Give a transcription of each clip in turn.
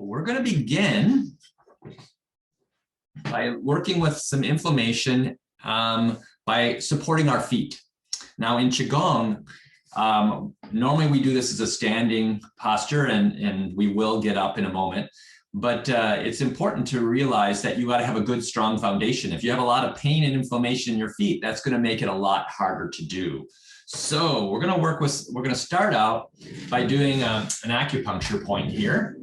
we're going to begin by working with some inflammation by supporting our feet. Now in Qigong, normally we do this as a standing posture, and we will get up in a moment. But it's important to realize that you got to have a good, strong foundation. If you have a lot of pain and inflammation in your feet, that's going to make it a lot harder to do. So we're going to start out by doing an acupuncture point here.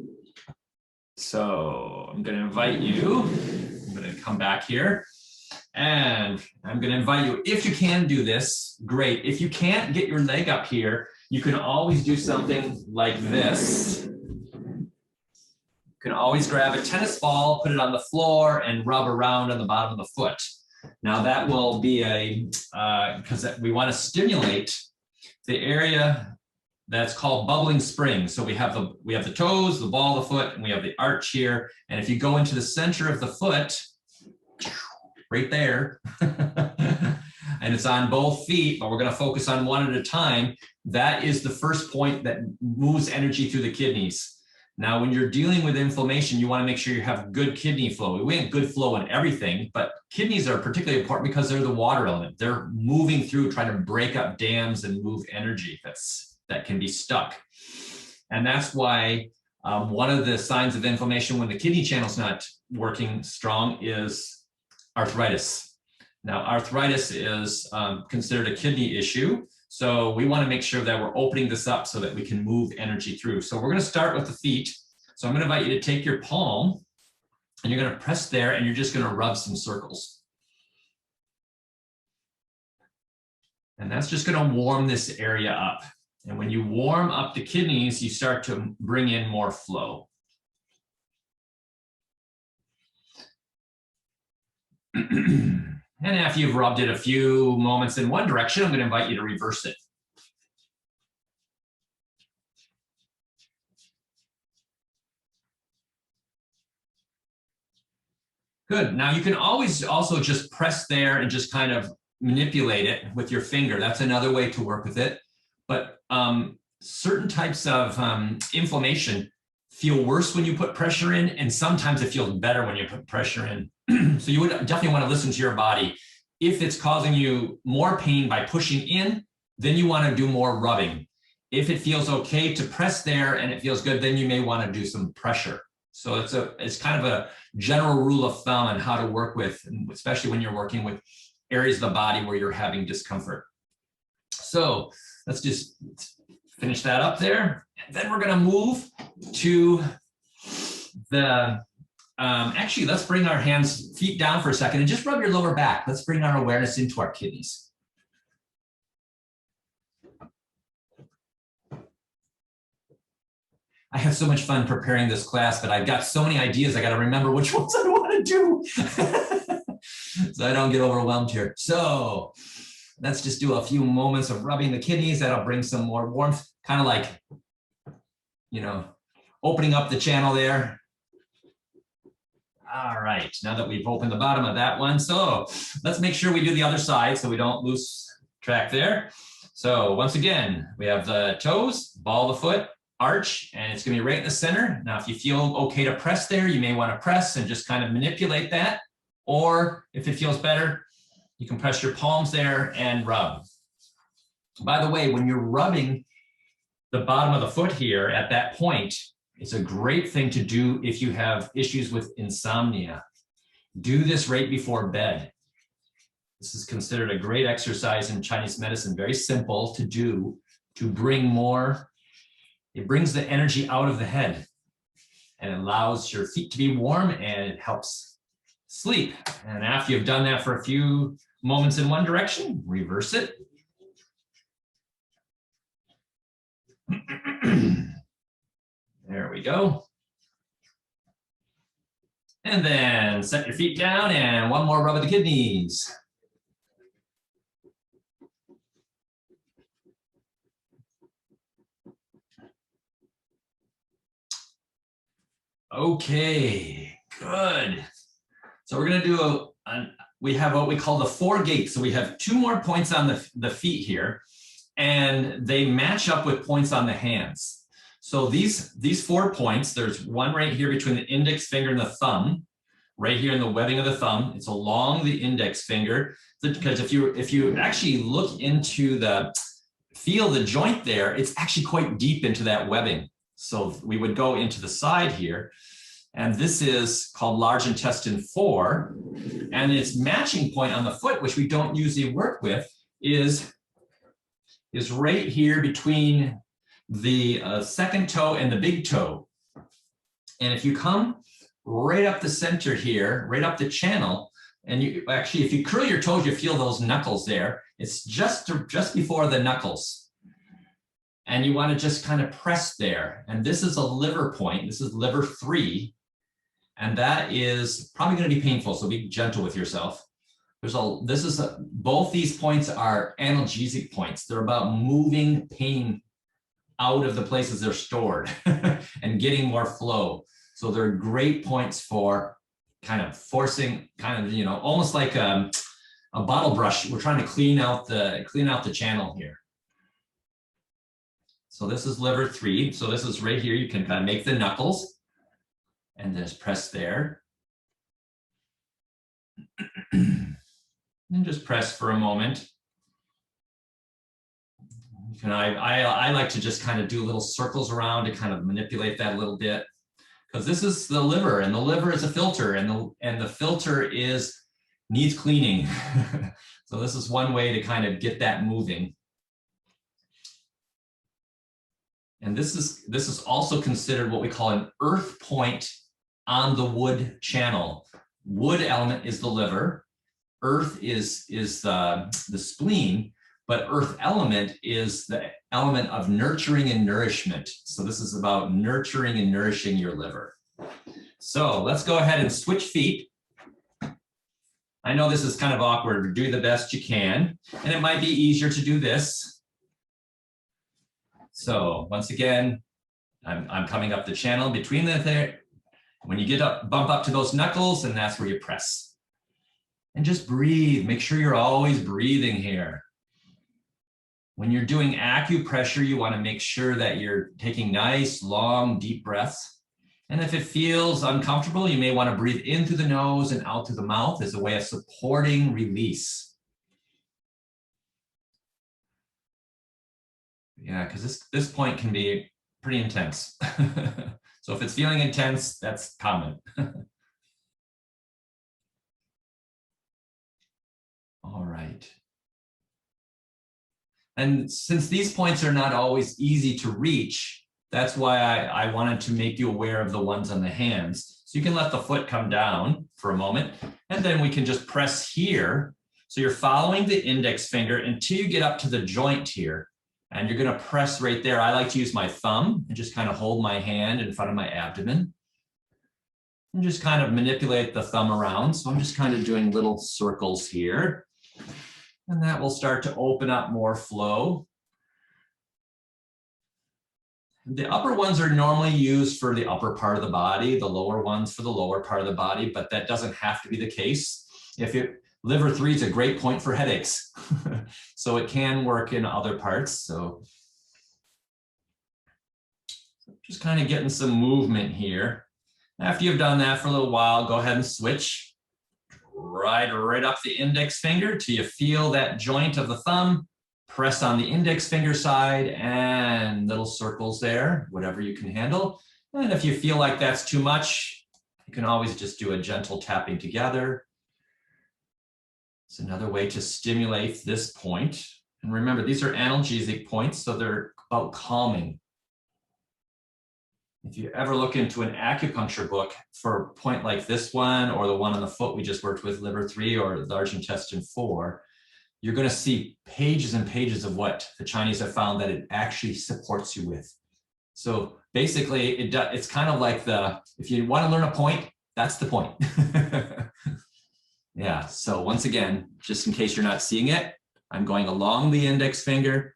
So I'm going to invite you. I'm going to come back here. And I'm going to invite you, if you can do this, great. If you can't get your leg up here, you can always do something like this. You can always grab a tennis ball, put it on the floor, and rub around on the bottom of the foot. Now that will be because we want to stimulate the area that's called bubbling spring. So we have the toes, the ball of the foot, and we have the arch here. And if you go into the center of the foot, right there, and it's on both feet, but we're going to focus on one at a time. That is the first point that moves energy through the kidneys. Now, when you're dealing with inflammation, you want to make sure you have good kidney flow. We want good flow in everything, but kidneys are particularly important because they're the water element. They're moving through, trying to break up dams and move energy that can be stuck. And that's why one of the signs of inflammation when the kidney channel is not working strong is arthritis. Now, arthritis is considered a kidney issue. So we want to make sure that we're opening this up so that we can move energy through. So we're going to start with the feet. So I'm going to invite you to take your palm and you're going to press there and you're just going to rub some circles. And that's just going to warm this area up. And when you warm up the kidneys, you start to bring in more flow. And after you've rubbed it a few moments in one direction, I'm going to invite you to reverse it. Good. Now you can always also just press there and just kind of manipulate it with your finger. That's another way to work with it. But certain types of inflammation feel worse when you put pressure in, and sometimes it feels better when you put pressure in. So you would definitely want to listen to your body. If it's causing you more pain by pushing in, then you want to do more rubbing. If it feels okay to press there and it feels good, then you may want to do some pressure. So it's kind of a general rule of thumb on how to work with, especially when you're working with areas of the body where you're having discomfort. So let's just finish that up there. And then we're going to move to the actually, let's bring our feet down for a second and just rub your lower back. Let's bring our awareness into our kidneys. I have so much fun preparing this class, but I've got so many ideas. I got to remember which ones I want to do so I don't get overwhelmed here. So let's just do a few moments of rubbing the kidneys. That'll bring some more warmth, kind of like, opening up the channel there. All right, now that we've opened the bottom of that one, so let's make sure we do the other side so we don't lose track there. So once again, we have the toes, ball of the foot, arch, and it's going to be right in the center. Now, if you feel okay to press there, you may want to press and just kind of manipulate that. Or if it feels better, you can press your palms there and rub. By the way, when you're rubbing the bottom of the foot here at that point, it's a great thing to do if you have issues with insomnia. Do this right before bed. This is considered a great exercise in Chinese medicine, very simple to do to bring more. It brings the energy out of the head and allows your feet to be warm, and it helps sleep. And after you've done that for a few moments in one direction, reverse it. There we go. And then set your feet down and one more rub of the kidneys. Okay, good. So we're going to do we have what we call the 4 gates. So we have 2 more points on the feet here, and they match up with points on the hands. So these 4 points, there's one right here between the index finger and the thumb, right here in the webbing of the thumb. It's along the index finger, because if you actually look into feel the joint there, it's actually quite deep into that webbing. So we would go into the side here, and this is called large intestine 4, and its matching point on the foot, which we don't usually work with, is right here between the second toe and the big toe. And if you come right up the center here, right up the channel, and you actually, if you curl your toes, you feel those knuckles there. It's just before the knuckles. And you want to just kind of press there. And this is a liver point. This is liver 3. And that is probably going to be painful. So be gentle with yourself. Both these points are analgesic points. They're about moving pain out of the places they're stored and getting more flow. So they're great points for kind of forcing, almost like a bottle brush. We're trying to clean out the channel here. So this is liver 3. So this is right here. You can kind of make the knuckles and just press there. And just press for a moment. I like to just kind of do little circles around to kind of manipulate that a little bit, because this is the liver, and the liver is a filter, and the filter needs cleaning. So this is one way to kind of get that moving. And this is also considered what we call an earth point on the wood channel. Wood element is the liver, earth is the spleen, but earth element is the element of nurturing and nourishment. So this is about nurturing and nourishing your liver. So let's go ahead and switch feet. I know this is kind of awkward, but do the best you can. And it might be easier to do this. So once again, I'm coming up the channel between there. When you get up, bump up to those knuckles, and that's where you press. And just breathe. Make sure you're always breathing here. When you're doing acupressure, you want to make sure that you're taking nice, long, deep breaths. And if it feels uncomfortable, you may want to breathe in through the nose and out through the mouth as a way of supporting release. Yeah, because this point can be pretty intense. So if it's feeling intense, that's common. All right. And since these points are not always easy to reach, that's why I wanted to make you aware of the ones on the hands. So you can let the foot come down for a moment, and then we can just press here. So you're following the index finger until you get up to the joint here, and you're going to press right there. I like to use my thumb and just kind of hold my hand in front of my abdomen and just kind of manipulate the thumb around. So I'm just kind of doing little circles here. And that will start to open up more flow. The upper ones are normally used for the upper part of the body, the lower ones for the lower part of the body, but that doesn't have to be the case. Liver 3 is a great point for headaches. So it can work in other parts. So just kind of getting some movement here. After you've done that for a little while, go ahead and switch. Right up the index finger till you feel that joint of the thumb. Press on the index finger side and little circles there, whatever you can handle. And if you feel like that's too much, you can always just do a gentle tapping together. It's another way to stimulate this point. And remember, these are analgesic points, so they're about calming. If you ever look into an acupuncture book for a point like this one, or the one on the foot we just worked with, liver 3 or large intestine 4, you're going to see pages and pages of what the Chinese have found that it actually supports you with. So basically, it's kind of like if you want to learn a point, that's the point. Yeah, so once again, just in case you're not seeing it, I'm going along the index finger.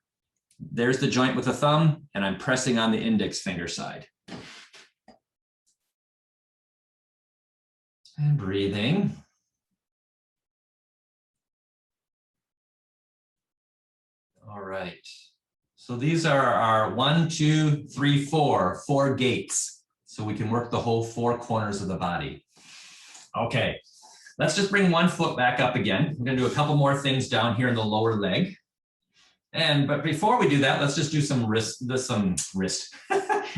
There's the joint with the thumb, and I'm pressing on the index finger side. And breathing. All right. So these are our 1, 2, 3, 4 gates. So we can work the whole 4 corners of the body. Okay, let's just bring one foot back up again. We're gonna do a couple more things down here in the lower leg. But before we do that, let's just do some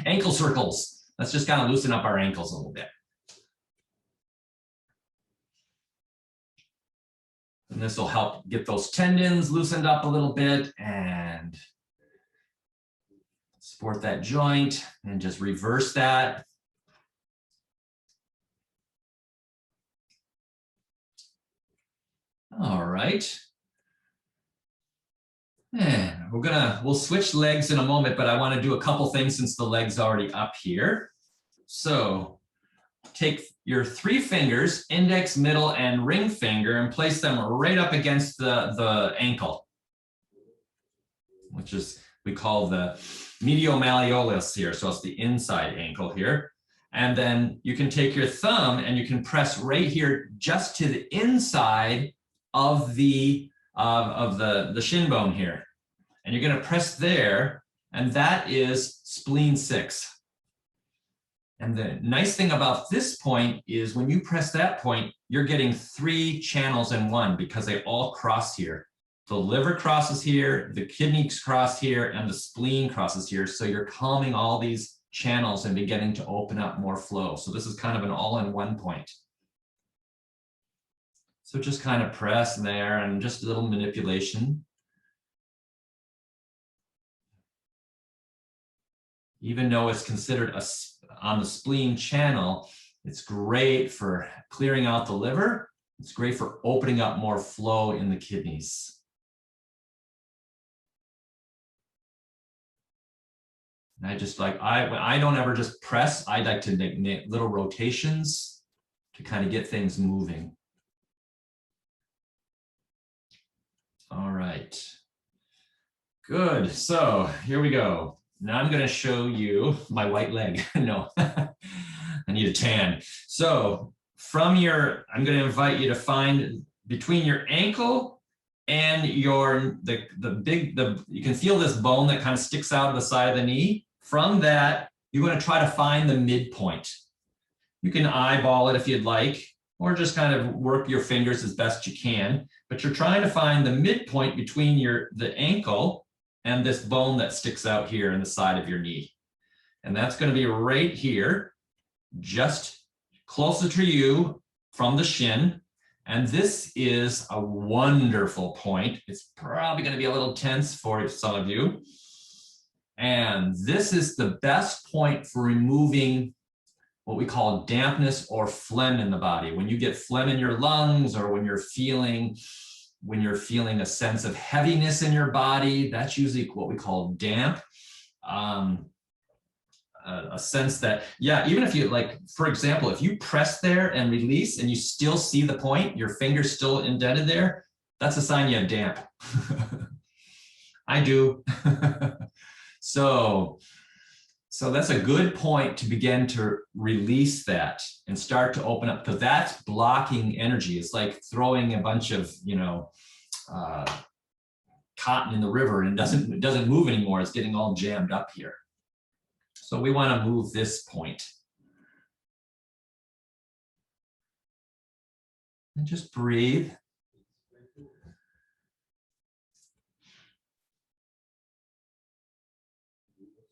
ankle circles. Let's just kind of loosen up our ankles a little bit. And this will help get those tendons loosened up a little bit and support that joint and just reverse that. All right. And we'll switch legs in a moment, but I want to do a couple things since the leg's already up here. So take your 3 fingers, index, middle, and ring finger, and place them right up against the ankle, which is, we call the medial malleolus here. So it's the inside ankle here. And then you can take your thumb and you can press right here just to the inside of the shin bone here. And you're going to press there, and that is spleen 6. And the nice thing about this point is when you press that point, you're getting 3 channels in one because they all cross here. The liver crosses here, the kidneys cross here, and the spleen crosses here. So you're calming all these channels and beginning to open up more flow. So this is kind of an all-in-one point. So just kind of press there and just a little manipulation. Even though it's considered on the spleen channel, it's great for clearing out the liver. It's great for opening up more flow in the kidneys. And I just like, I don't ever just press. I like to make little rotations to kind of get things moving. All right. Good. So here we go. Now I'm going to show you my white leg. No, I need a tan. So I'm going to invite you to find between your ankle and you can feel this bone that kind of sticks out of the side of the knee. From that, you're going to try to find the midpoint. You can eyeball it if you'd like, or just kind of work your fingers as best you can, but you're trying to find the midpoint between the ankle and this bone that sticks out here in the side of your knee. And that's going to be right here, just closer to you from the shin. And this is a wonderful point. It's probably going to be a little tense for some of you. And this is the best point for removing what we call dampness or phlegm in the body. When you get phlegm in your lungs, or when you're feeling a sense of heaviness in your body, that's usually what we call damp. A sense that, yeah, even if you, like, for example, if you press there and release and you still see the point, your finger's still indented there, that's a sign you have damp. I do. So that's a good point to begin to release that and start to open up, because that's blocking energy. It's like throwing a bunch of, cotton in the river and it doesn't move anymore. It's getting all jammed up here. So we want to move this point. And just breathe.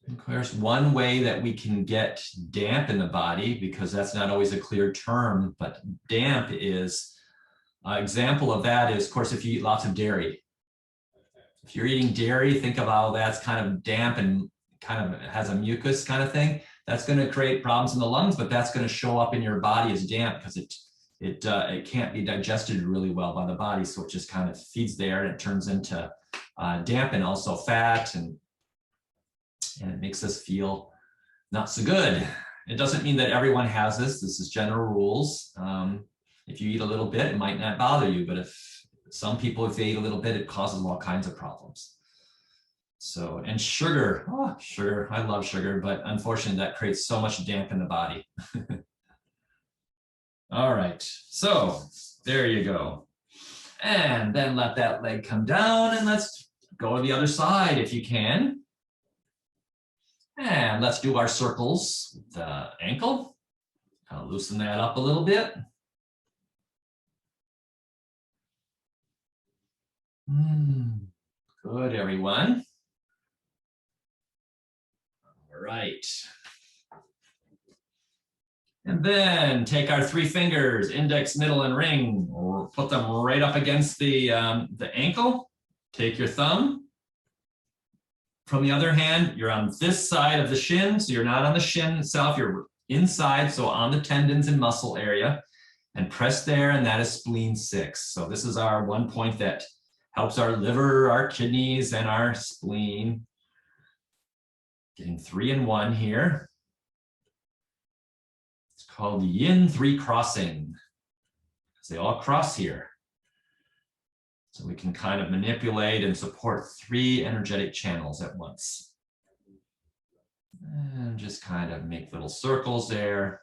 Of course, one way that we can get damp in the body, because that's not always a clear term, but damp is, an example of that is, of course, if you eat lots of dairy. If you're eating dairy, think of how that's kind of damp and kind of has a mucus kind of thing. That's going to create problems in the lungs, but that's going to show up in your body as damp because it can't be digested really well by the body. So it just kind of feeds there and it turns into damp and also fat, and it makes us feel not so good. It doesn't mean that everyone has this. This is general rules. If you eat a little bit, it might not bother you, but if some people, if they eat a little bit, it causes all kinds of problems. So, and sugar, sugar, I love sugar, but unfortunately that creates so much damp in the body. All right, so there you go. And then let that leg come down, and let's go to the other side if you can. And let's do our circles with the ankle. Kind of loosen that up a little bit. Good, everyone. All right. And then take our 3 fingers, index, middle, and ring, or put them right up against the ankle. Take your thumb. From the other hand, you're on this side of the shin, so you're not on the shin itself, you're inside, so on the tendons and muscle area, and press there, and that is spleen 6. So this is our one point that helps our liver, our kidneys, and our spleen. Getting 3 in 1 here. It's called yin 3 crossing, because they all cross here. So we can kind of manipulate and support 3 energetic channels at once. And just kind of make little circles there.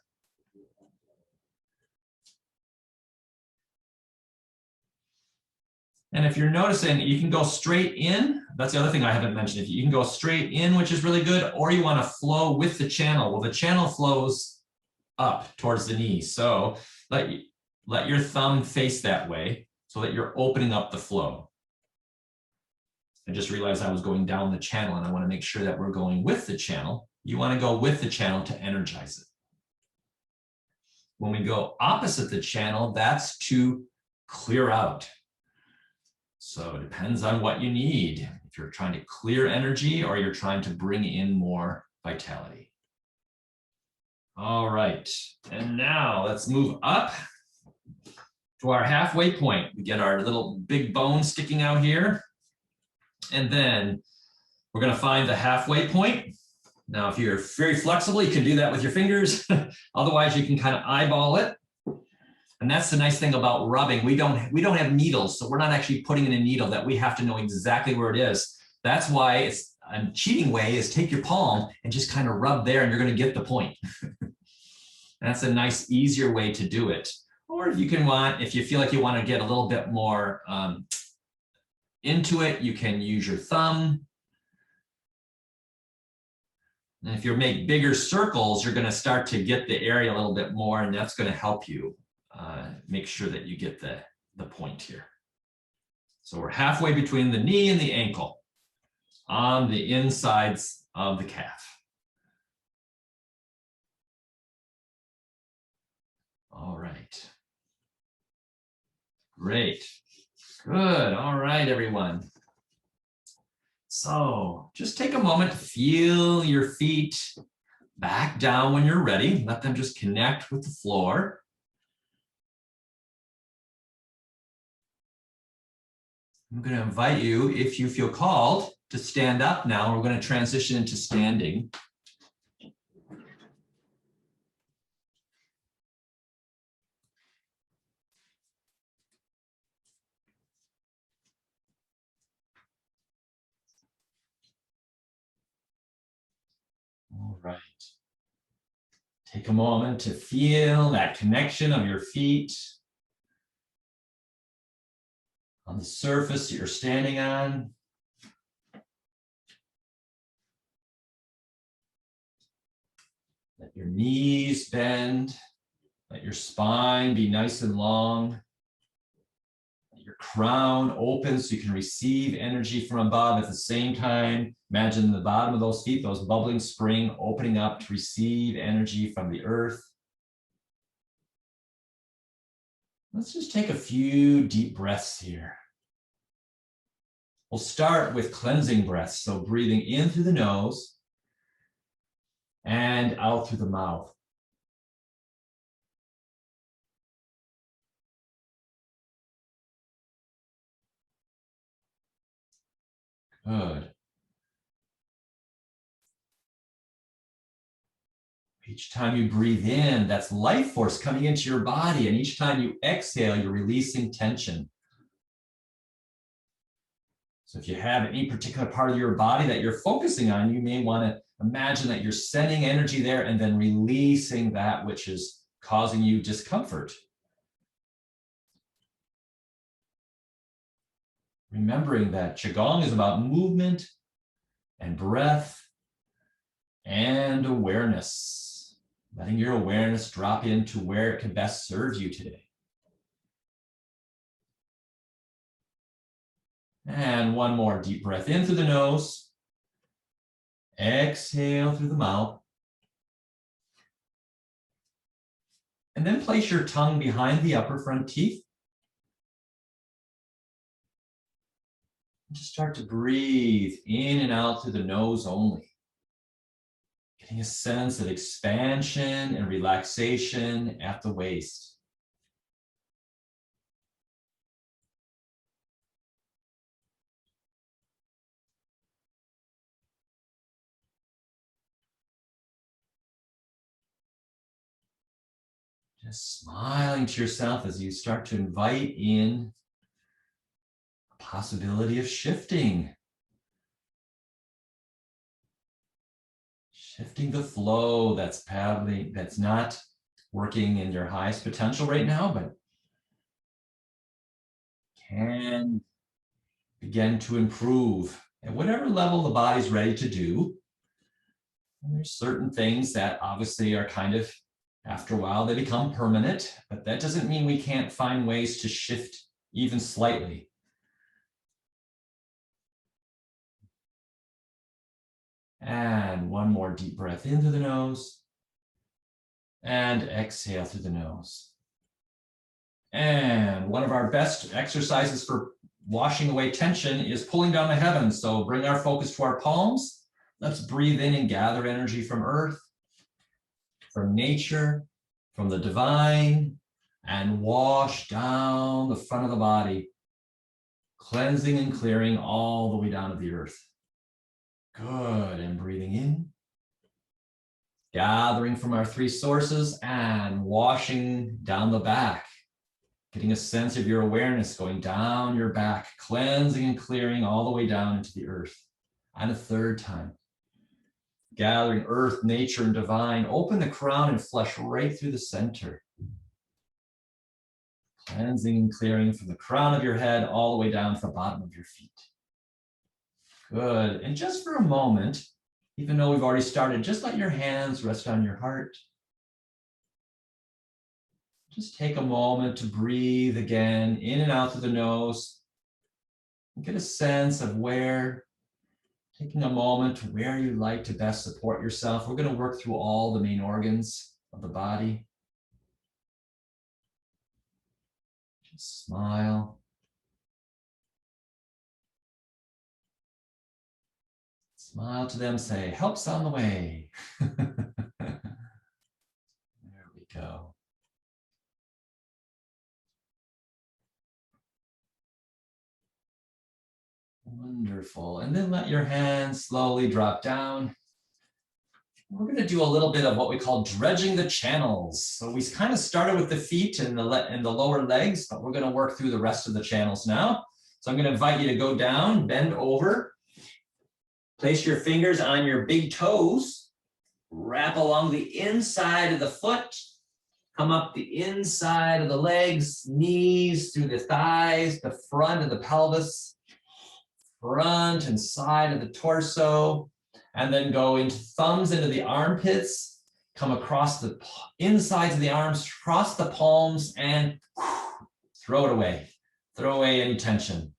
And if you're noticing, you can go straight in. That's the other thing I haven't mentioned. If you can go straight in, which is really good, or you want to flow with the channel. Well, the channel flows up towards the knee. So let your thumb face that way so that you're opening up the flow. I just realized I was going down the channel, and I want to make sure that we're going with the channel. You want to go with the channel to energize it. When we go opposite the channel, that's to clear out. So it depends on what you need. If you're trying to clear energy or you're trying to bring in more vitality. All right, and now let's move up to our halfway point. We get our little big bone sticking out here. And then we're going to find the halfway point. Now, if you're very flexible, you can do that with your fingers. Otherwise, you can kind of eyeball it. And that's the nice thing about rubbing. We don't have needles, so we're not actually putting in a needle that we have to know exactly where it is. That's why it's a cheating way is take your palm and just kind of rub there, and you're going to get the point. That's a nice, easier way to do it. Or if you feel like you want to get a little bit more into it, you can use your thumb. And if you make bigger circles, you're going to start to get the area a little bit more, and that's going to help you make sure that you get the point here. So we're halfway between the knee and the ankle on the insides of the calf. All right. Great. Good. All right, everyone. So just take a moment to feel your feet back down when you're ready. Let them just connect with the floor. I'm going to invite you, if you feel called, to stand up now. We're going to transition into standing. All right. Take a moment to feel that connection of your feet on the surface that you're standing on. Let your knees bend. Let your spine be nice and long. Let your crown open so you can receive energy from above at the same time. Imagine the bottom of those feet, those bubbling spring, opening up to receive energy from the earth. Let's just take a few deep breaths here. We'll start with cleansing breaths. So breathing in through the nose and out through the mouth. Good. Each time you breathe in, that's life force coming into your body. And each time you exhale, you're releasing tension. So if you have any particular part of your body that you're focusing on, you may want to imagine that you're sending energy there and then releasing that which is causing you discomfort. Remembering that Qigong is about movement and breath and awareness. Letting your awareness drop into where it can best serve you today. And one more deep breath in through the nose. Exhale through the mouth. And then place your tongue behind the upper front teeth. Just start to breathe in and out through the nose only. Getting a sense of expansion and relaxation at the waist. Just smiling to yourself as you start to invite in a possibility of shifting. Shifting the flow that's not working in your highest potential right now, but can begin to improve at whatever level the body's ready to do. And there's certain things that obviously are kind of, after a while, they become permanent, but that doesn't mean we can't find ways to shift even slightly. And one more deep breath in through the nose. And exhale through the nose. And one of our best exercises for washing away tension is pulling down the heavens. So bring our focus to our palms. Let's breathe in and gather energy from earth, from nature, from the divine, and wash down the front of the body, cleansing and clearing all the way down to the earth. Good, and breathing in, gathering from our three sources and washing down the back, getting a sense of your awareness going down your back, cleansing and clearing all the way down into the earth. And a third time, gathering earth, nature, and divine, open the crown and flush right through the center. Cleansing and clearing from the crown of your head all the way down to the bottom of your feet. Good, and just for a moment, even though we've already started, just let your hands rest on your heart. Just take a moment to breathe again, in and out through the nose. And get a sense of where, taking a moment to where you'd like to best support yourself. We're going to work through all the main organs of the body. Just smile. Smile to them, say, help's on the way. There we go. Wonderful. And then let your hands slowly drop down. We're going to do a little bit of what we call dredging the channels. So we kind of started with the feet and the lower legs, but we're going to work through the rest of the channels now. So I'm going to invite you to go down, bend over. Place your fingers on your big toes, wrap along the inside of the foot, come up the inside of the legs, knees through the thighs, the front of the pelvis, front and side of the torso, and then go into thumbs into the armpits, come across the insides of the arms, cross the palms, and throw it away. Throw away any tension.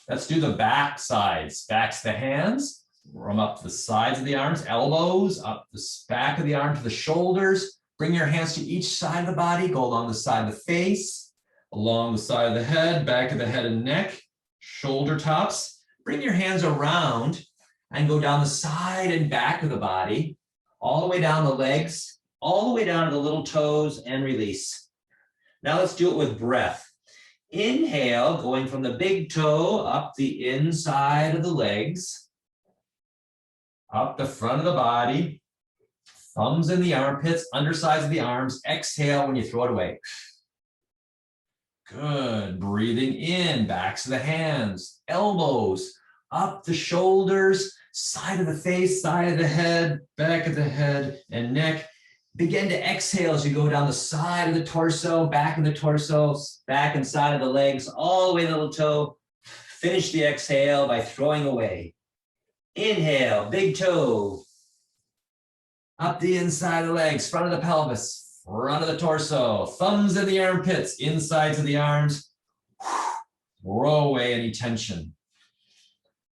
Let's do the back sides. Back's the hands. From up the sides of the arms, elbows, up the back of the arm to the shoulders. Bring your hands to each side of the body. Go along the side of the face, along the side of the head, back of the head and neck, shoulder tops. Bring your hands around and go down the side and back of the body, all the way down the legs, all the way down to the little toes, and release. Now let's do it with breath. Inhale, going from the big toe up the inside of the legs, up the front of the body, thumbs in the armpits, undersides of the arms. Exhale when you throw it away. Good. Breathing in, backs of the hands, elbows, up the shoulders, side of the face, side of the head, back of the head and neck. Begin to exhale as you go down the side of the torso, back of the torso, back and side of the legs, all the way to the little toe. Finish the exhale by throwing away. Inhale, big toe. Up the inside of the legs, front of the pelvis, front of the torso, thumbs in the armpits, insides of the arms. Throw away any tension.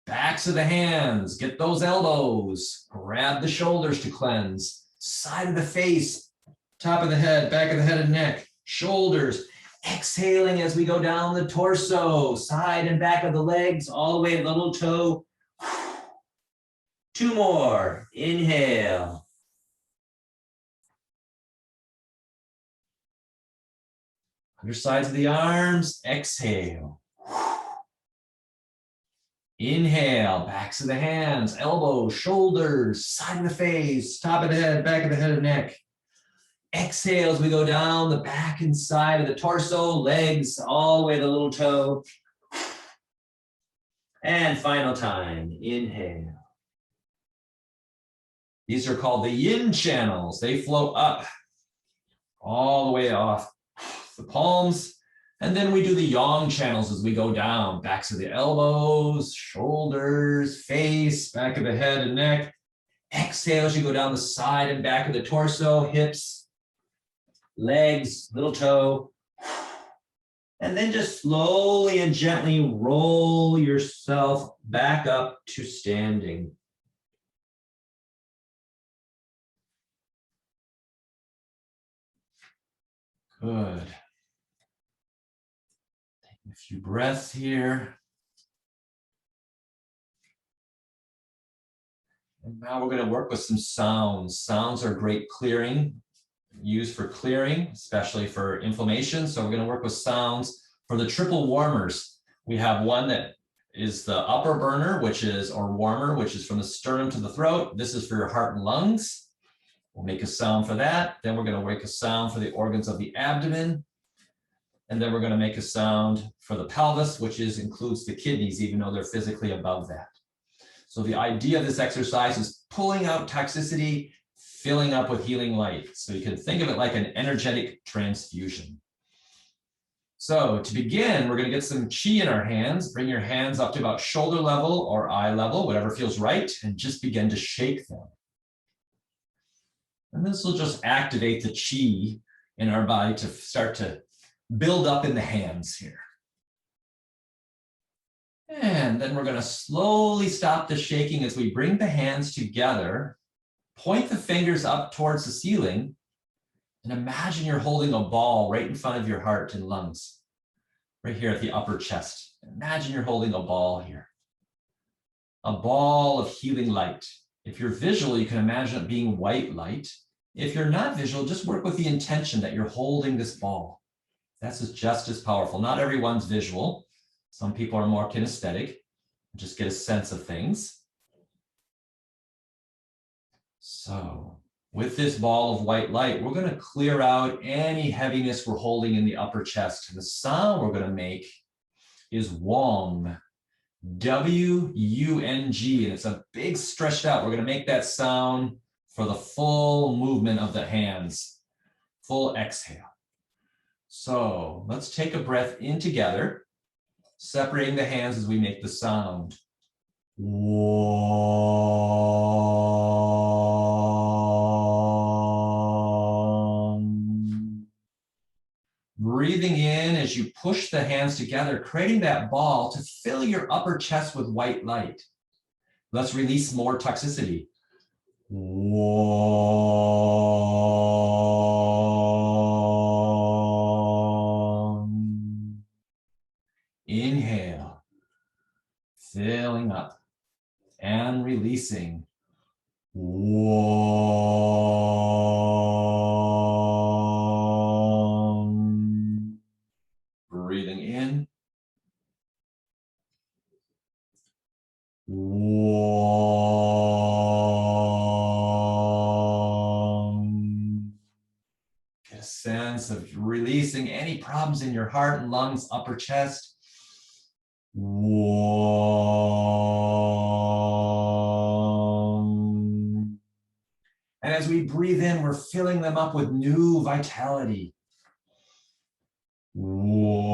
Backs of the hands, get those elbows, grab the shoulders to cleanse. Side of the face, top of the head, back of the head and neck, shoulders. Exhaling as we go down the torso, side and back of the legs, all the way to the little toe. 2 more. Inhale. Undersides of the arms, exhale. Inhale, backs of the hands, elbows, shoulders, side of the face, top of the head, back of the head and neck. Exhale as we go down the back and side of the torso, legs, all the way to the little toe. And final time, inhale. These are called the yin channels. They flow up all the way off the palms. And then we do the yang channels as we go down. Backs of the elbows, shoulders, face, back of the head and neck. Exhale as you go down the side and back of the torso, hips, legs, little toe. And then just slowly and gently roll yourself back up to standing. Good. Taking a few breaths here. And now we're going to work with some sounds. Sounds are great clearing, used for clearing, especially for inflammation. So we're going to work with sounds for the triple warmers. We have one that is the upper burner, or warmer, which is from the sternum to the throat. This is for your heart and lungs. We'll make a sound for that. Then we're going to make a sound for the organs of the abdomen. And then we're going to make a sound for the pelvis, which includes the kidneys, even though they're physically above that. So the idea of this exercise is pulling out toxicity, filling up with healing light. So you can think of it like an energetic transfusion. So to begin, we're going to get some chi in our hands. Bring your hands up to about shoulder level or eye level, whatever feels right, and just begin to shake them. And this will just activate the chi in our body to start to build up in the hands here. And then we're going to slowly stop the shaking as we bring the hands together, point the fingers up towards the ceiling, and imagine you're holding a ball right in front of your heart and lungs, right here at the upper chest. Imagine you're holding a ball here, a ball of healing light. If you're visual, you can imagine it being white light. If you're not visual, just work with the intention that you're holding this ball. That's just as powerful. Not everyone's visual. Some people are more kinesthetic, just get a sense of things. So with this ball of white light, we're going to clear out any heaviness we're holding in the upper chest. And the sound we're going to make is Wong, W-U-N-G, and it's a big stretched out. We're going to make that sound for the full movement of the hands, full exhale. So let's take a breath in together, separating the hands as we make the sound. Wong. Breathing in as you push the hands together, creating that ball to fill your upper chest with white light. Let's release more toxicity. Wong. Inhale, filling up and releasing. Wong. Breathing in. Wong. Get a sense of releasing any problems in your heart and lungs, upper chest. Wong. And as we breathe in, we're filling them up with new vitality. Wong.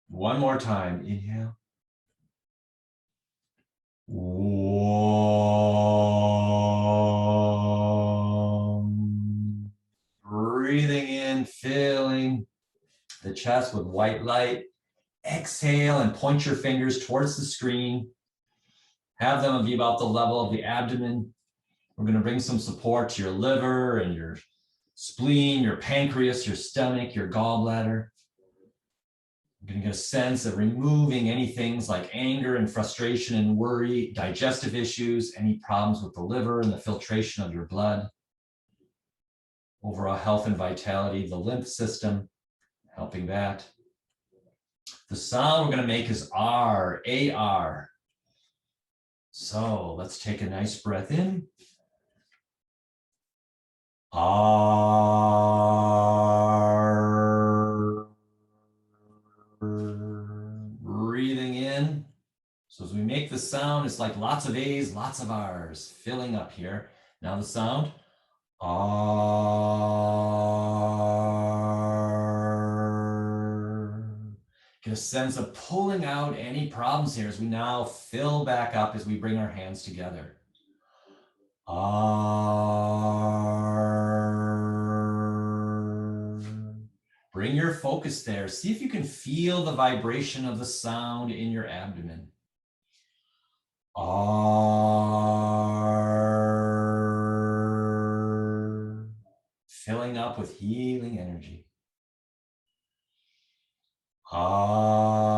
One more time. Inhale. chest with white light. Exhale and point your fingers towards the screen. Have them be about the level of the abdomen. We're going to bring some support to your liver and your spleen, your pancreas, your stomach, your gallbladder. You're going to get a sense of removing any things like anger and frustration and worry, digestive issues, any problems with the liver and the filtration of your blood. Overall health and vitality, the lymph system, helping that. The sound we're going to make is R, A-R. So let's take a nice breath in. R. Breathing in. So as we make the sound, it's like lots of A's, lots of R's, filling up here. Now the sound. R. Get a sense of pulling out any problems here as we now fill back up as we bring our hands together. R. Bring your focus there. See if you can feel the vibration of the sound in your abdomen. R. Filling up with healing energy. R.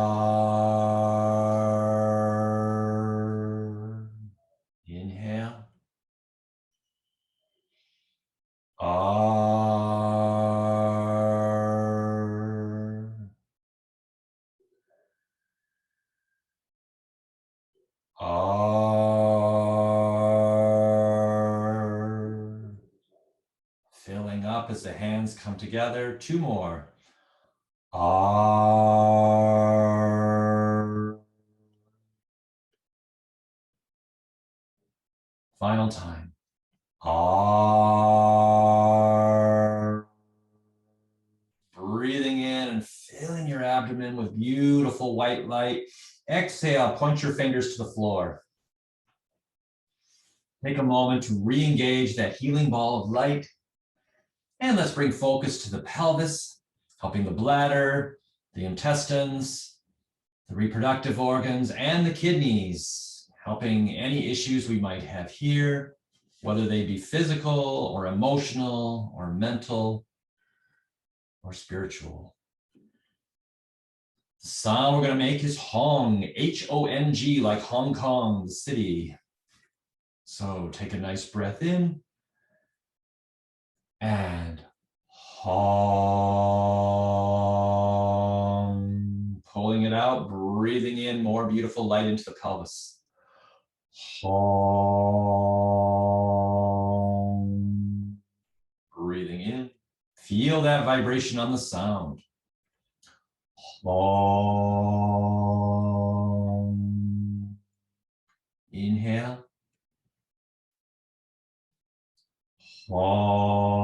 Inhale. R. R. Filling up as the hands come together. Two more. R. Final time. R. Breathing in and filling your abdomen with beautiful white light. Exhale, point your fingers to the floor. Take a moment to re-engage that healing ball of light. And let's bring focus to the pelvis, helping the bladder, the intestines, the reproductive organs, and the kidneys, helping any issues we might have here, whether they be physical or emotional or mental or spiritual. The sound we're going to make is Hong, H-O-N-G, like Hong Kong, the city. So take a nice breath in and Hong. Pulling it out, breathing in more beautiful light into the pelvis. Hong. Breathing in. Feel that vibration on the sound. Hong. Inhale. Hong.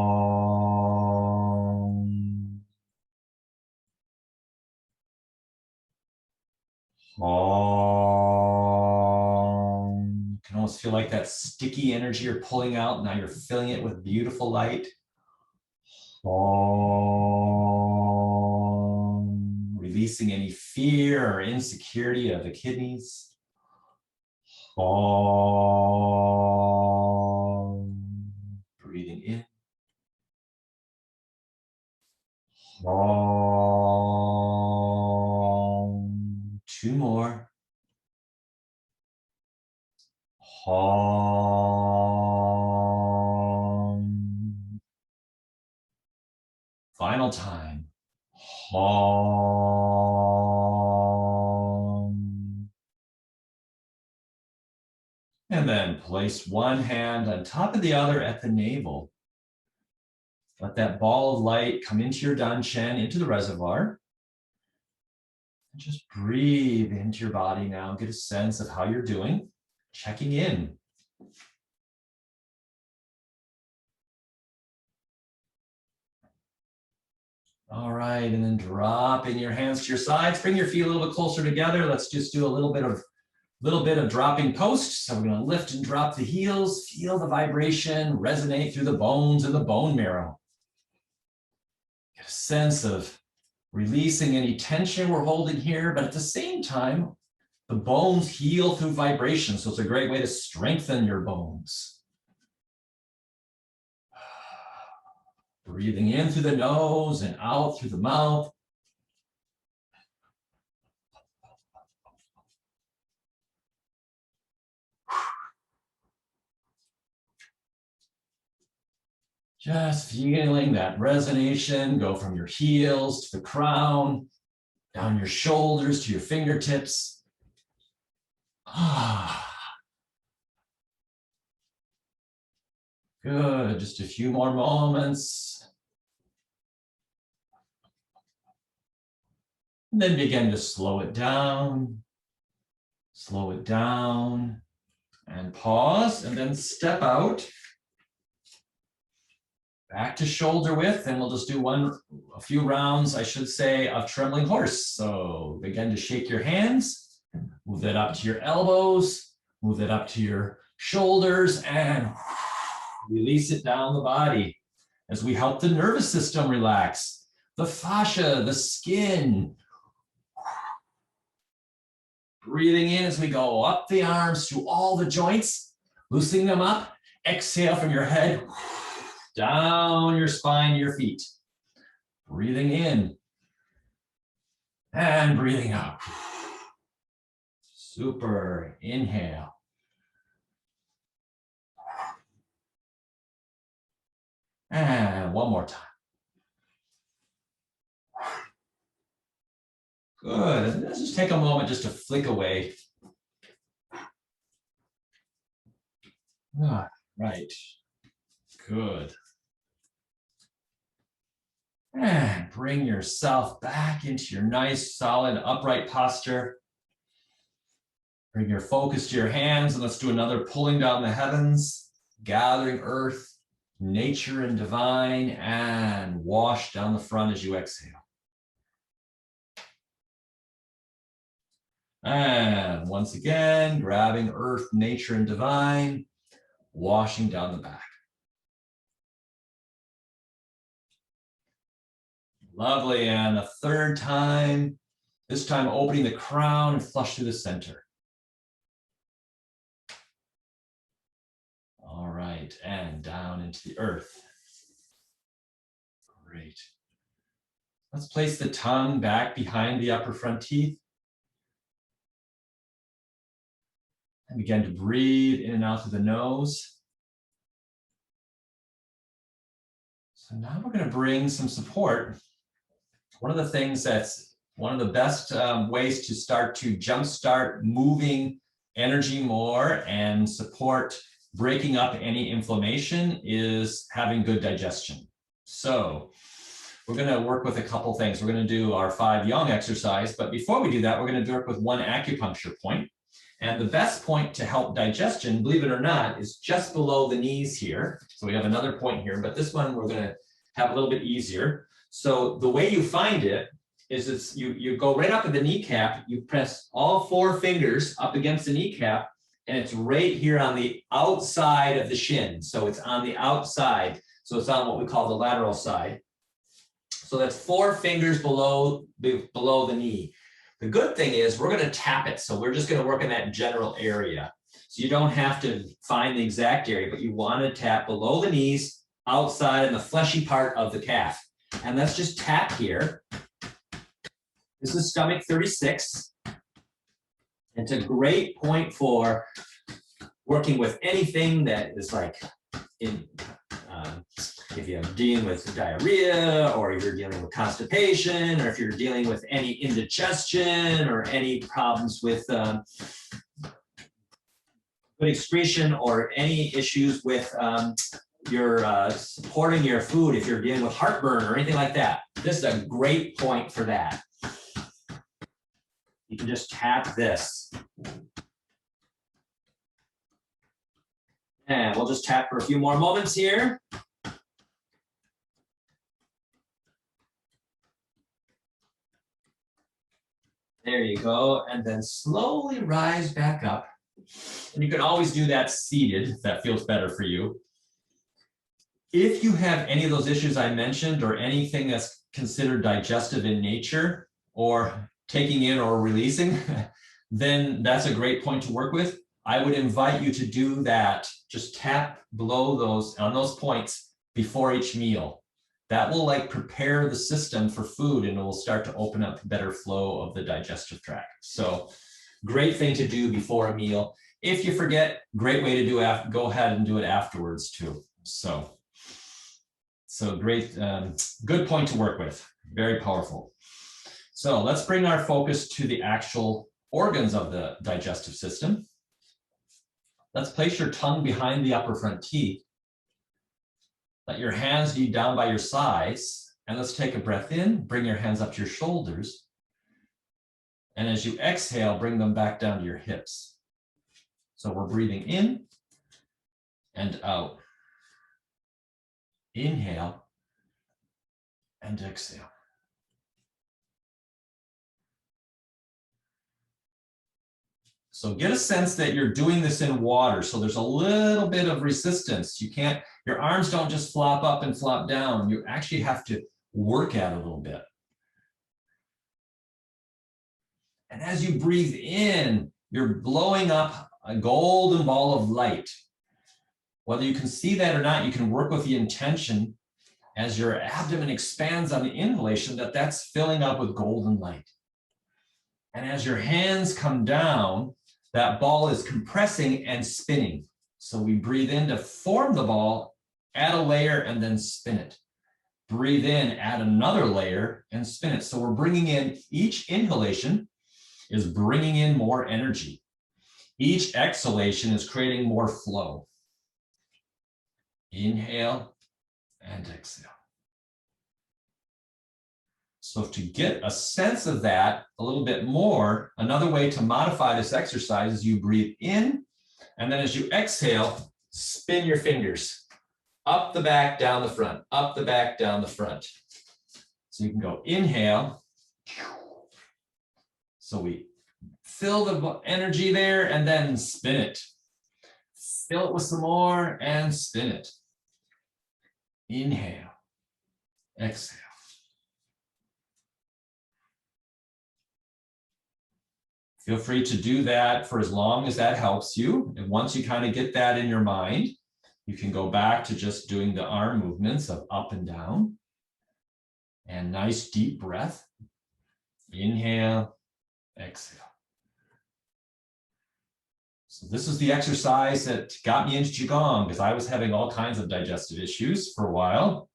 Hong. You can almost feel like that sticky energy you're pulling out. Now you're filling it with beautiful light. Hong. Releasing any fear or insecurity of the kidneys. Hong. Breathing in. Hong. Two more. Hong. Final time. Hong. And then place one hand on top of the other at the navel. Let that ball of light come into your danchen, into the reservoir. And just breathe into your body now. Get a sense of how you're doing. Checking in. All right, and then dropping your hands to your sides. Bring your feet a little bit closer together. Let's just do a little bit of dropping post. So we're going to lift and drop the heels. Feel the vibration resonate through the bones and the bone marrow. Get a sense of releasing any tension we're holding here, but at the same time, the bones heal through vibration, so it's a great way to strengthen your bones. Breathing in through the nose and out through the mouth. Just feeling that resonation go from your heels to the crown, down your shoulders to your fingertips. Good, just a few more moments. And then begin to slow it down, and pause, and then step out. Back to shoulder width, and we'll just do a few rounds, I should say, of trembling horse. So begin to shake your hands, move that up to your elbows, move that up to your shoulders, and release it down the body as we help the nervous system relax, the fascia, the skin. Breathing in as we go up the arms through all the joints, loosening them up. Exhale from your head, down your spine to your feet. Breathing in and breathing out. Super. Inhale. And one more time. Good. Let's just take a moment just to flick away. Right. Good. And bring yourself back into your nice, solid, upright posture. Bring your focus to your hands, and let's do another pulling down the heavens, gathering earth, nature and divine, and wash down the front as you exhale. And once again, grabbing earth, nature, and divine, washing down the back. Lovely, and a third time, this time opening the crown and flush through the center. All right, and down into the earth. Great. Let's place the tongue back behind the upper front teeth. And begin to breathe in and out through the nose. So now we're going to bring some support. One of the things that's one of the best ways to start to jumpstart moving energy more and support breaking up any inflammation is having good digestion. So we're going to work with a couple things. We're going to do our 5 yang exercise, but before we do that, we're going to work with one acupuncture point. And the best point to help digestion, believe it or not, is just below the knees here. So we have another point here, but this one we're going to have a little bit easier. So the way you find it is you go right up at the kneecap, you press all 4 fingers up against the kneecap, and it's right here on the outside of the shin. So it's on the outside. So it's on what we call the lateral side. So that's 4 fingers below the knee. The good thing is we're going to tap it. So we're just going to work in that general area. So you don't have to find the exact area, but you want to tap below the knees, outside in the fleshy part of the calf. And let's just tap here. This is stomach 36. It's a great point for working with anything that is like if you're dealing with diarrhea, or if you're dealing with constipation, or if you're dealing with any indigestion or any problems with good excretion, or any issues with your supporting your food, if you're dealing with heartburn or anything like that. This is a great point for that. You can just tap this. And we'll just tap for a few more moments here. There you go. And then slowly rise back up. And you can always do that seated if that feels better for you. If you have any of those issues I mentioned, or anything that's considered digestive in nature or taking in or releasing, then that's a great point to work with. I would invite you to do that. Just tap below those, on those points before each meal. That will like prepare the system for food and it will start to open up better flow of the digestive tract. So great thing to do before a meal. If you forget, great way to do it, go ahead and do it afterwards too. So great, good point to work with, very powerful. So let's bring our focus to the actual organs of the digestive system. Let's place your tongue behind the upper front teeth. Let your hands be down by your sides. And let's take a breath in, bring your hands up to your shoulders. And as you exhale, bring them back down to your hips. So we're breathing in and out. Inhale and exhale. So get a sense that you're doing this in water. So there's a little bit of resistance. You can't, your arms don't just flop up and flop down. You actually have to work at it a little bit. And as you breathe in, you're blowing up a golden ball of light. Whether you can see that or not, you can work with the intention as your abdomen expands on the inhalation that that's filling up with golden light. And as your hands come down, that ball is compressing and spinning. So we breathe in to form the ball, add a layer, and then spin it. Breathe in, add another layer, and spin it. So we're bringing in, each inhalation is bringing in more energy. Each exhalation is creating more flow. Inhale and exhale. So to get a sense of that a little bit more, another way to modify this exercise is you breathe in, and then as you exhale, spin your fingers up the back, down the front, up the back, down the front. So you can go inhale. So we fill the energy there and then spin it. Fill it with some more and spin it. Inhale, exhale. Feel free to do that for as long as that helps you. And once you kind of get that in your mind, you can go back to just doing the arm movements of up and down. And nice deep breath. Inhale, exhale. So this is the exercise that got me into Qigong because I was having all kinds of digestive issues for a while.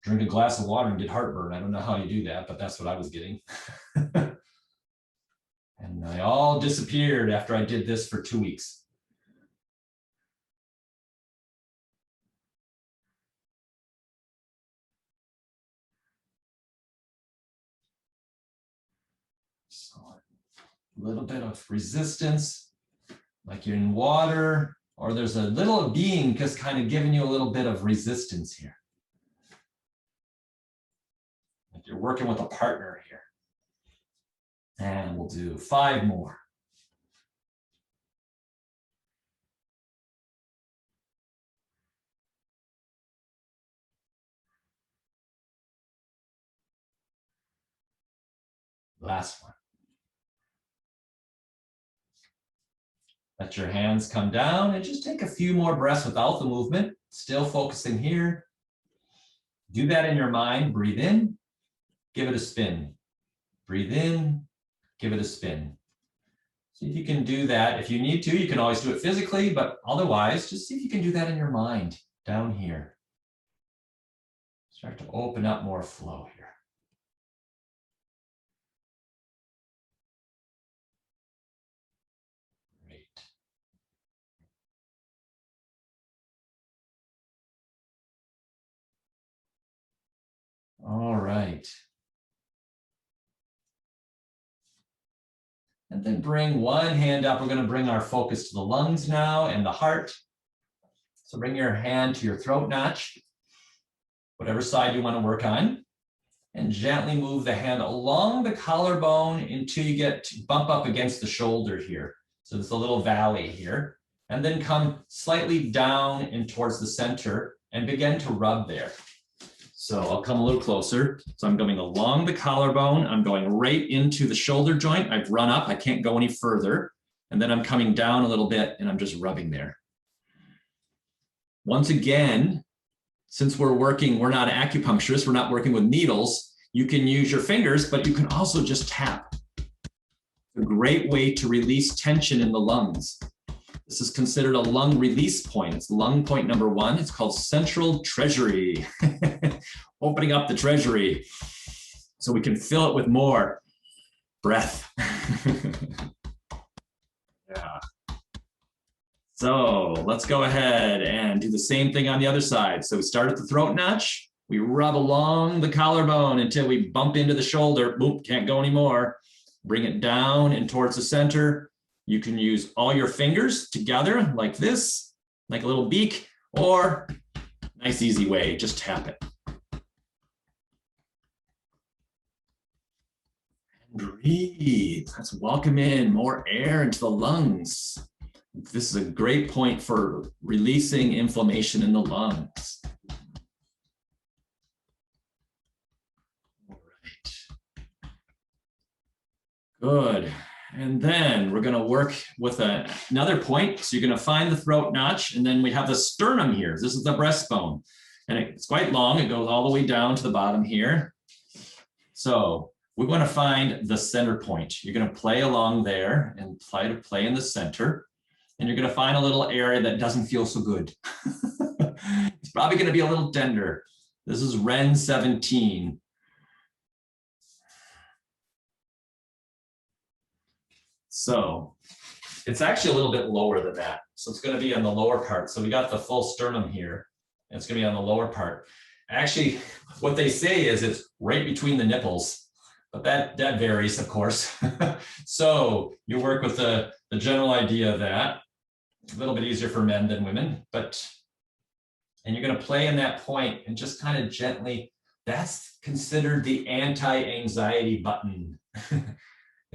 Drink a glass of water and get heartburn. I don't know how you do that, but that's what I was getting. And they all disappeared after I did this for 2 weeks. So a little bit of resistance, like you're in water, or there's a little being just kind of giving you a little bit of resistance here. Like you're working with a partner here. And we'll do 5 more. Last one. Let your hands come down and just take a few more breaths without the movement, still focusing here. Do that in your mind. Breathe in, give it a spin. Breathe in, give it a spin. See if you can do that. If you need to, you can always do it physically, but otherwise, just see if you can do that in your mind down here. Start to open up more flow here. Great. All right. And then bring one hand up. We're going to bring our focus to the lungs now and the heart. So bring your hand to your throat notch, whatever side you want to work on, and gently move the hand along the collarbone until you get to bump up against the shoulder here. So there's a little valley here, and then come slightly down and towards the center and begin to rub there. So I'll come a little closer. So I'm going along the collarbone. I'm going right into the shoulder joint. I've run up. I can't go any further. And then I'm coming down a little bit and I'm just rubbing there. Once again, since we're not acupuncturists, we're not working with needles, you can use your fingers, but you can also just tap. A great way to release tension in the lungs. This is considered a lung release point. It's lung point number 1. It's called central treasury. Opening up the treasury so we can fill it with more breath. Yeah. So let's go ahead and do the same thing on the other side. So we start at the throat notch. We rub along the collarbone until we bump into the shoulder. Boop, can't go anymore. Bring it down and towards the center. You can use all your fingers together like this, like a little beak, or nice easy way, just tap it. And breathe. Let's welcome in more air into the lungs. This is a great point for releasing inflammation in the lungs. All right. Good. And then we're going to work with another point. So you're going to find the throat notch, and then we have the sternum here. This is the breastbone, and it's quite long. It goes all the way down to the bottom here. So we want to find the center point. You're going to play along there and try to play in the center. And you're going to find a little area that doesn't feel so good. It's probably going to be a little tender. This is Ren 17. So it's actually a little bit lower than that. So it's going to be on the lower part. So we got the full sternum here. And it's going to be on the lower part. Actually, what they say is it's right between the nipples. But that varies, of course. So you work with the general idea of that. A little bit easier for men than women. And you're going to play in that point and just kind of gently. That's considered the anti-anxiety button.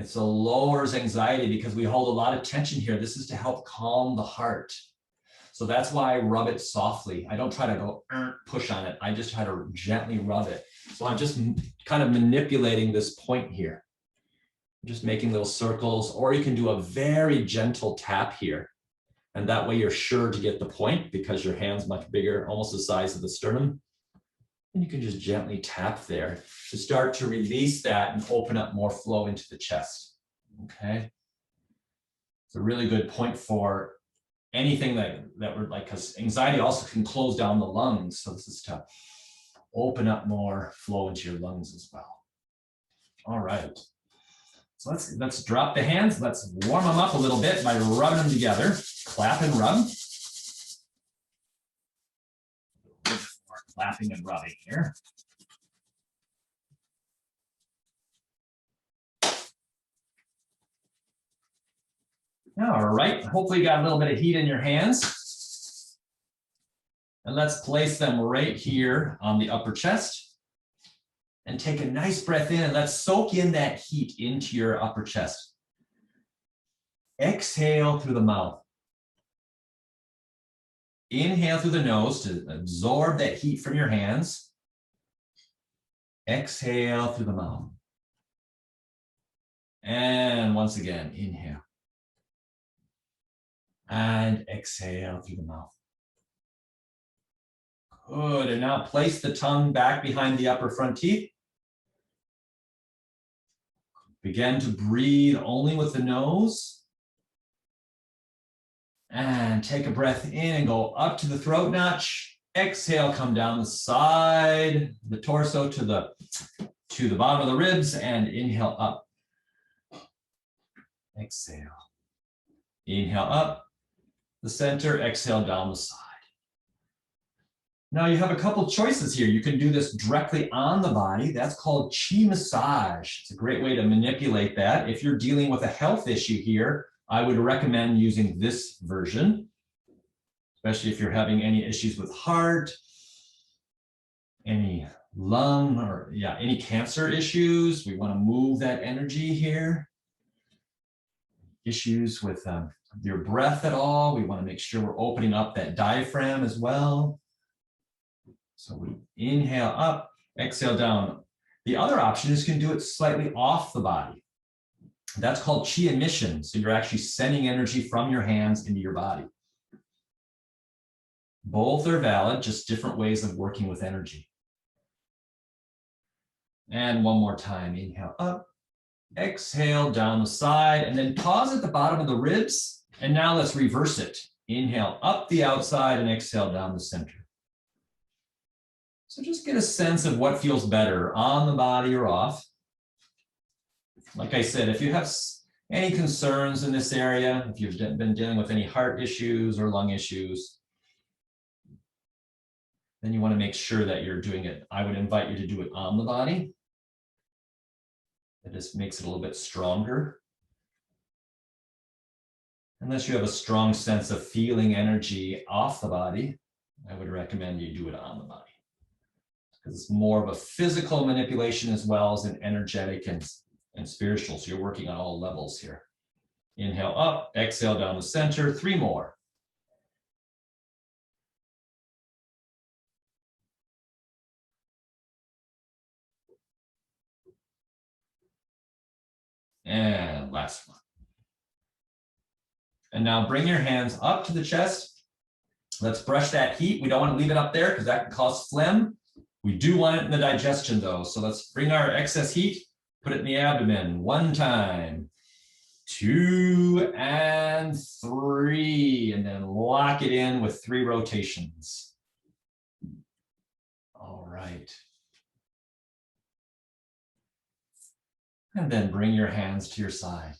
It lowers anxiety because we hold a lot of tension here. This is to help calm the heart. So that's why I rub it softly. I don't try to go push on it. I just try to gently rub it. So I'm just kind of manipulating this point here. Just making little circles, or you can do a very gentle tap here. And that way you're sure to get the point because your hand's much bigger, almost the size of the sternum. And you can just gently tap there to start to release that and open up more flow into the chest. Okay. It's a really good point for anything that we're like, because anxiety also can close down the lungs. So this is to open up more flow into your lungs as well. All right. So let's drop the hands. Let's warm them up a little bit by rubbing them together. Clap and rub. More clapping and rubbing here. All right, hopefully you got a little bit of heat in your hands. And let's place them right here on the upper chest. And take a nice breath in and let's soak in that heat into your upper chest. Exhale through the mouth. Inhale through the nose to absorb that heat from your hands. Exhale through the mouth. And once again, inhale. And exhale through the mouth. Good, and now place the tongue back behind the upper front teeth. Begin to breathe only with the nose. And take a breath in and go up to the throat notch. Exhale, come down the side, the torso to the bottom of the ribs, and inhale up. Exhale. Inhale up the center, exhale down the side. Now you have a couple choices here. You can do this directly on the body. That's called Qi massage. It's a great way to manipulate that. If you're dealing with a health issue here, I would recommend using this version, especially if you're having any issues with heart, any lung, or any cancer issues. We want to move that energy here. Issues with your breath at all. We want to make sure we're opening up that diaphragm as well. So we inhale up, exhale down. The other option is you can do it slightly off the body. That's called chi emission. So you're actually sending energy from your hands into your body. Both are valid, just different ways of working with energy. And one more time, inhale up, exhale down the side, and then pause at the bottom of the ribs. And now let's reverse it. Inhale up the outside and exhale down the center. So just get a sense of what feels better, on the body or off. Like I said, if you have any concerns in this area, if you've been dealing with any heart issues or lung issues, then you want to make sure that you're doing it. I would invite you to do it on the body. It just makes it a little bit stronger. Unless you have a strong sense of feeling energy off the body, I would recommend you do it on the body. Because it's more of a physical manipulation as well as an energetic and spiritual. So you're working on all levels here. Inhale up, exhale down the center, 3 more. And last one. And now bring your hands up to the chest. Let's brush that heat. We don't want to leave it up there because that can cause phlegm. We do want it in the digestion though. So let's bring our excess heat, put it in the abdomen. 1 time, 2 and 3, and then lock it in with 3 rotations. All right. And then bring your hands to your side.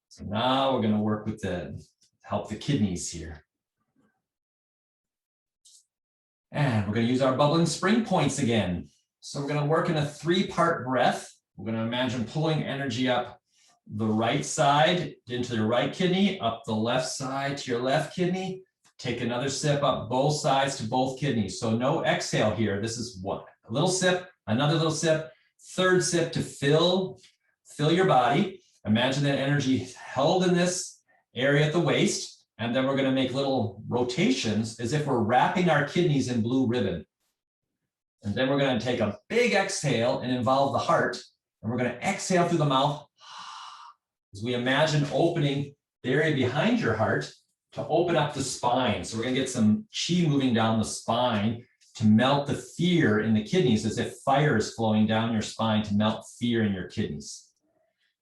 So now we're going to work with help the kidneys here. And we're going to use our bubbling spring points again. So we're going to work in a 3-part breath. We're going to imagine pulling energy up the right side into your right kidney, up the left side to your left kidney. Take another sip up both sides to both kidneys. So no exhale here. This is one. A little sip, another little sip, 3rd sip to fill your body. Imagine that energy held in this area at the waist. And then we're going to make little rotations as if we're wrapping our kidneys in blue ribbon. And then we're going to take a big exhale and involve the heart. And we're going to exhale through the mouth as we imagine opening the area behind your heart to open up the spine. So we're going to get some chi moving down the spine to melt the fear in the kidneys as if fire is flowing down your spine to melt fear in your kidneys.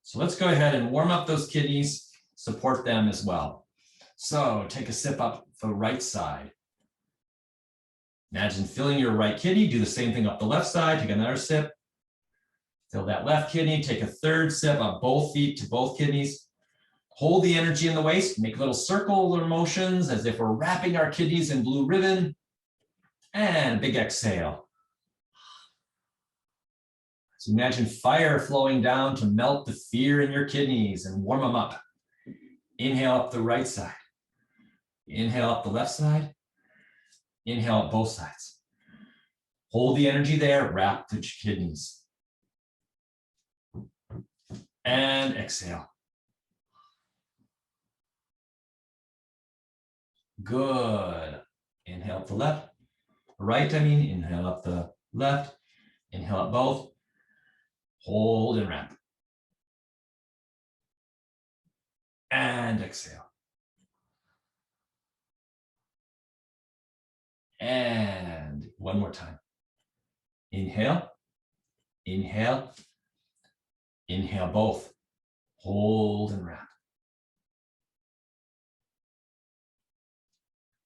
So let's go ahead and warm up those kidneys, support them as well. So take a sip up the right side. Imagine filling your right kidney. Do the same thing up the left side. Take another sip. Fill that left kidney. Take a 3rd sip up both feet to both kidneys. Hold the energy in the waist. Make little circular motions as if we're wrapping our kidneys in blue ribbon. And a big exhale. So imagine fire flowing down to melt the fear in your kidneys and warm them up. Inhale up the right side. Inhale up the left side. Inhale up both sides. Hold the energy there, wrap the kidneys. And exhale. Good. Inhale up the left. Right, inhale up the left. Inhale up both. Hold and wrap. And exhale. And one more time. Inhale, inhale, inhale both. Hold and wrap.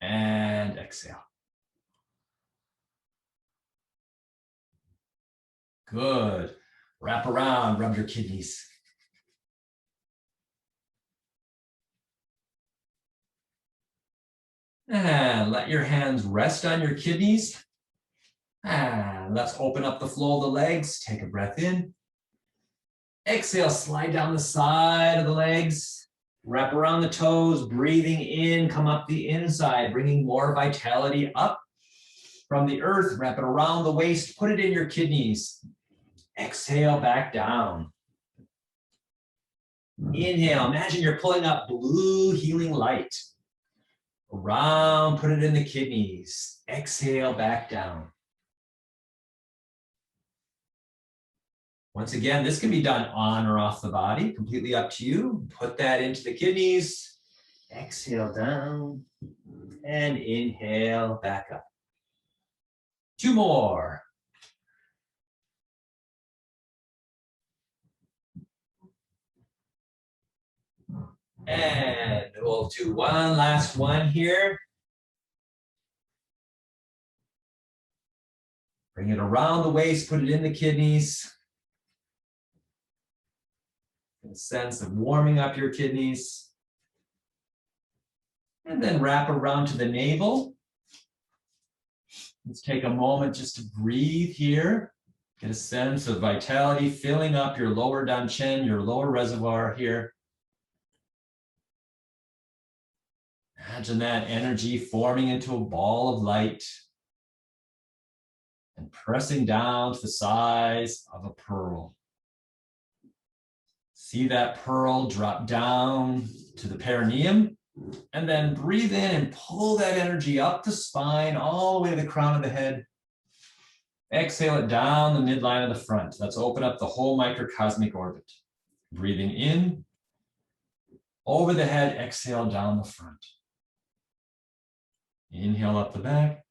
And exhale. Good. Wrap around, rub your kidneys. And let your hands rest on your kidneys. And let's open up the flow of the legs. Take a breath in. Exhale, slide down the side of the legs. Wrap around the toes, breathing in, come up the inside, bringing more vitality up from the earth. Wrap it around the waist, put it in your kidneys. Exhale, back down. Inhale, imagine you're pulling up blue healing light. Around, put it in the kidneys. Exhale back down. Once again, this can be done on or off the body, completely up to you. Put that into the kidneys. Exhale down and inhale back up. 2 more. And we'll do one last one here. Bring it around the waist, put it in the kidneys. Get a sense of warming up your kidneys. And then wrap around to the navel. Let's take a moment just to breathe here. Get a sense of vitality filling up your lower danchen, your lower reservoir here. Imagine that energy forming into a ball of light and pressing down to the size of a pearl. See that pearl drop down to the perineum, and then breathe in and pull that energy up the spine, all the way to the crown of the head. Exhale it down the midline of the front. Let's open up the whole microcosmic orbit. Breathing in, over the head, exhale down the front. Inhale up the back.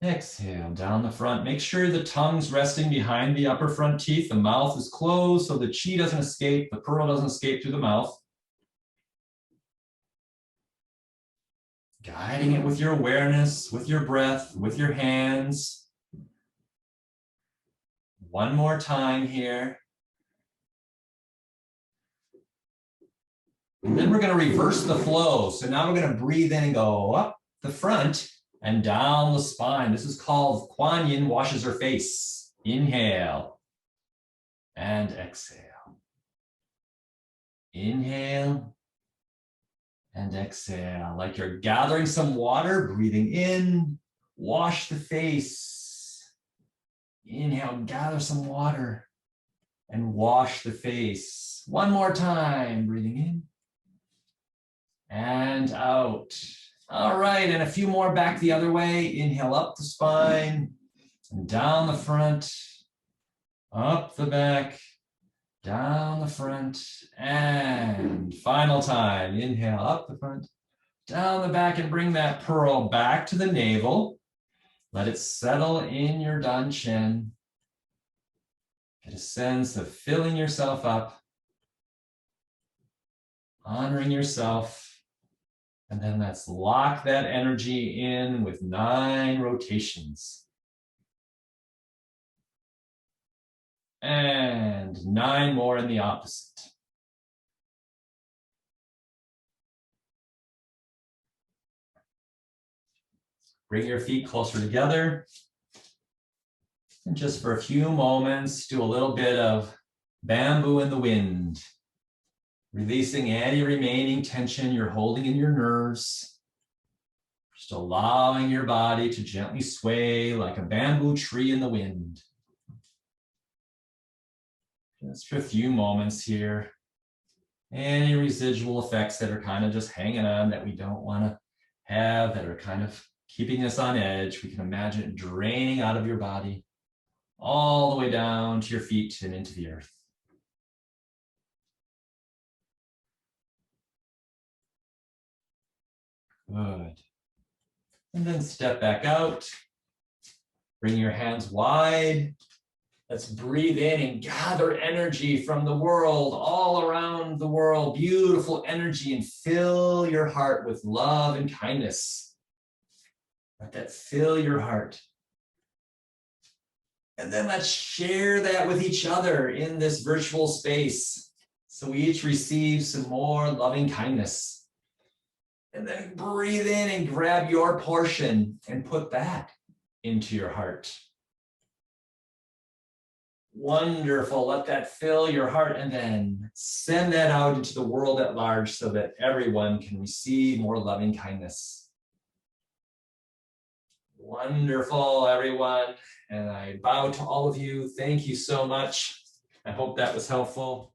Exhale down the front. Make sure the tongue's resting behind the upper front teeth. The mouth is closed so the chi doesn't escape, the pearl doesn't escape through the mouth. Guiding it with your awareness, with your breath, with your hands. One more time here. And then we're going to reverse the flow. So now we're going to breathe in and go up the front and down the spine. This is called Kuan Yin washes her face. Inhale and exhale. Inhale and exhale. Like you're gathering some water, breathing in, wash the face. Inhale, gather some water and wash the face. One more time, breathing in and out. All right, and a few more back the other way. Inhale up the spine and down the front, up the back, down the front, and final time. Inhale up the front, down the back, and bring that pearl back to the navel. Let it settle in your danchen. Get a sense of filling yourself up, honoring yourself. And then let's lock that energy in with 9 rotations. And 9 more in the opposite. Bring your feet closer together. And just for a few moments, do a little bit of bamboo in the wind. Releasing any remaining tension you're holding in your nerves. Just allowing your body to gently sway like a bamboo tree in the wind. Just for a few moments here. Any residual effects that are kind of just hanging on that we don't want to have, that are kind of keeping us on edge, we can imagine it draining out of your body all the way down to your feet and into the earth. Good. And then step back out. Bring your hands wide. Let's breathe in and gather energy from the world, all around the world. Beautiful energy, and fill your heart with love and kindness. Let that fill your heart. And then let's share that with each other in this virtual space. So we each receive some more loving kindness. And then breathe in and grab your portion and put that into your heart. Wonderful. Let that fill your heart and then send that out into the world at large so that everyone can receive more loving kindness. Wonderful, everyone. And I bow to all of you. Thank you so much. I hope that was helpful.